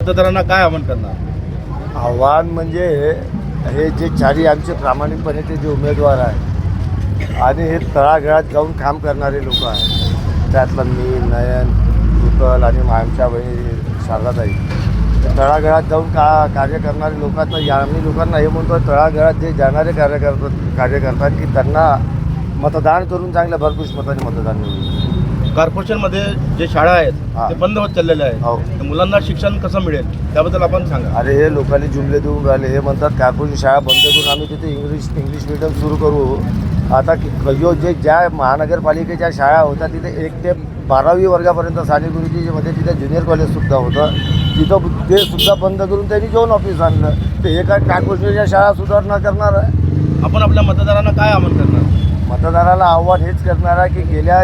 मतदारांना काय आवाहन करणार? आव्हान म्हणजे हे जे चारी आमचे प्रामाणिकपणे ते जे उमेदवार आहेत आणि हे तळागाळात जाऊन काम करणारे लोक आहेत, त्यातलं मी, नयन, रुकल आणि आमच्या बहिणी शारदाताई, तळागाळात जाऊन कार्य करणारे लोक. तर आम्ही लोकांना हे म्हणतो, तळागाळात जे जाणारे कार्य करतात की त्यांना मतदान करून चांगल्या भरपूर मताने मतदान मिळेल. कॉर्पोरेशनमध्ये जे शाळा आहेत हां. ते बंद होत चाललेले हो. आहेत, तर मुलांना शिक्षण कसं मिळेल त्याबद्दल आपण सांगा. अरे हे लोकांनी जुमले देऊन राहिले. हे म्हणतात कॉर्पोरेशन शाळा बंद करून आम्ही तिथे इंग्लिश मीडियम सुरू करू. आता ज्या महानगरपालिकेच्या शाळा होत्या तिथे 1 ते 12वी वर्गापर्यंत साने गुरुजीमध्ये तिथे ज्युनियर कॉलेजसुद्धा होतं, तिथं ते सुद्धा बंद करून त्यांनी जॉन ऑफिस आणलं. तर हे काय कॉर्पोरेशनच्या शाळा सुधारणा करणार आहे? आपण आपल्या मतदारांना काय आवाहन करणार? मतदाराला आव्हान हेच करणार आहे की गेल्या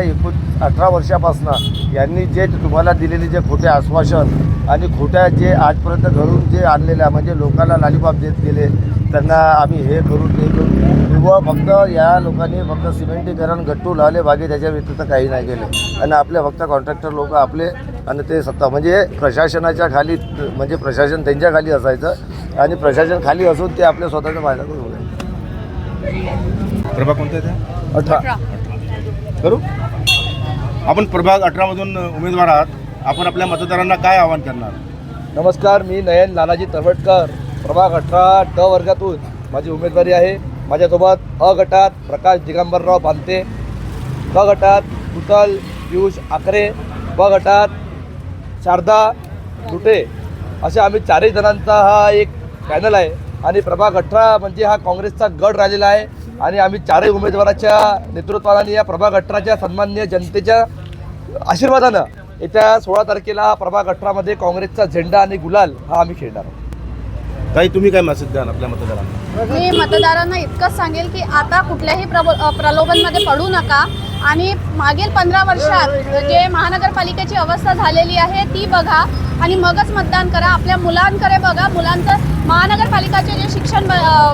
18 वर्षापासून यांनी जे तुम्हाला दिलेले जे खोटे आश्वासन आणि खोट्या जे आजपर्यंत घरून जे आणलेल्या म्हणजे लोकांना लालीपाप देत गेले, त्यांना आम्ही हे करू ते करू, किंवा फक्त या लोकांनी फक्त सिमेंटीकरण गट्टू लावले, बाकी त्याच्या व्यतिरिक्त काही नाही केलं. आणि आपले फक्त कॉन्ट्रॅक्टर लोक आपले आणि ते सत्ता म्हणजे प्रशासनाच्या खाली, म्हणजे प्रशासन त्यांच्या खाली असायचं आणि प्रशासन खाली असून ते आपल्या स्वतःचा फायदा करू नये. प्रभाग कोणता आहे? 18 करू. आपण प्रभाग 18मधून उमेदवार आहात, आपण आपल्या मतदारांना काय आवाहन करणार? नमस्कार, मी नयन लालाजी तळवटकर, प्रभाग 18 ड वर्गातून माझी उमेदवारी आहे. माझ्यासोबत अ गटात प्रकाश दिगंबरराव भांते, ब गटात कुतल पियुष आकरे, ब गटात शारदा लुटे, असे आम्ही 4 जणांचा हा एक पॅनल आहे. आणि प्रभाग 18 म्हणजे हा काँग्रेसचा गड राहिलेला आहे आणि आम्ही 4 उमेदवाराच्या नेतृत्वाने या प्रभाग 18च्या सन्माननीय जनतेच्या आशीर्वादानं येत्या 16 तारखेला प्रभाग 18मध्ये काँग्रेसचा झेंडा आणि गुलाल हा आम्ही खेळणार आहोत. ताई, तुम्ही काय मेसेज द्याल आपल्या मतदारांना? मी मतदारांना इतकंच सांगेल की आता कुठल्याही प्रलोभनमध्ये पडू नका आणि मागील 15 वर्षात जे महानगरपालिकेची अवस्था झालेली आहे ती बघा आणि मगच मतदान करा. आपल्या मुलांकडे बघा, मुलांचं महानगरपालिकाचे जे शिक्षण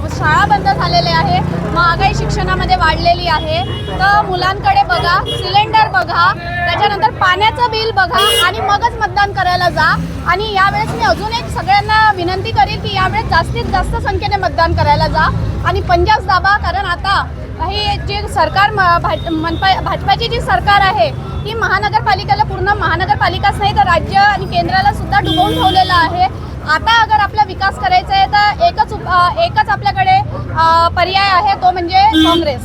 शाळा बंद झालेले आहे, महागाई शिक्षणामध्ये वाढलेली आहे, तर मुलांकडे बघा, सिलेंडर बघा, त्याच्यानंतर पाण्याचं बिल बघा आणि मगच मतदान करायला जा. आणि यावेळेस मी अजून एक सगळ्यांना विनंती करेन की यावेळेस जास्तीत जास्त संख्येने मतदान करायला जा आणि पंजाब दाबा. कारण आता ही जी सरकार भाजपाची जी सरकार आहे ती महानगरपालिकेला, पूर्ण महानगरपालिकाच नाही तर राज्य आणि केंद्राला सुद्धा डुबवून ठेवलेलं आहे. आता अगर आपला विकास करायचा आहे तर एकच आपल्याकडे पर्याय आहे, तो म्हणजे काँग्रेस.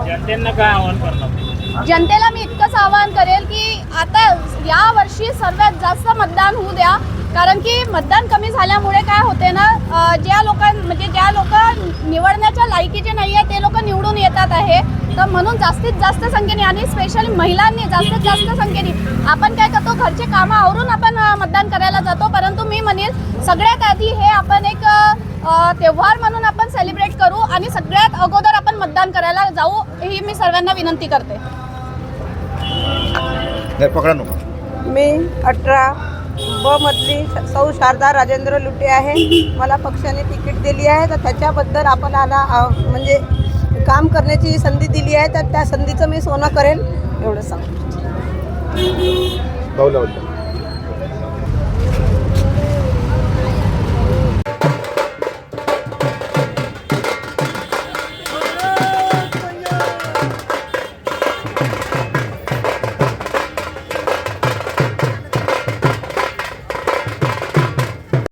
जनतेला काय आवाहन करणार? जनतेला मी इतकंच आवाहन करेल की आता या वर्षी सर्वात जास्त मतदान होऊ द्या. कारण की मतदान कमी झाल्यामुळे काय होते ना, ज्या लोक निवडण्याच्या लायकीचे नाही आहे ते लोक निवडून येतात आहे. तर म्हणून जास्तीत जास्त संख्येने आणि स्पेशली महिलांनी जास्तीत जास्त संख्येने आपण काय करतो, घरचे कामं आवरून आपण मतदान करायला जातो. परंतु मी म्हणेल सगळ्यात आधी हे आपण एक त्योहार म्हणून आपण सेलिब्रेट करू आणि सगळ्यात अगोदर आपण मतदान करायला जाऊ, ही मी सर्वांना विनंती करते. पकडा नको. मी 18 ब मधली सौ शारदा राजेंद्र लुटे आहे. मला पक्षाने तिकीट दिली आहे, तर त्याच्याबद्दल आपण म्हणजे काम करण्याची संधी दिली आहे, तर त्या संधीचं मी सोनं करेन एवढं सांगतो.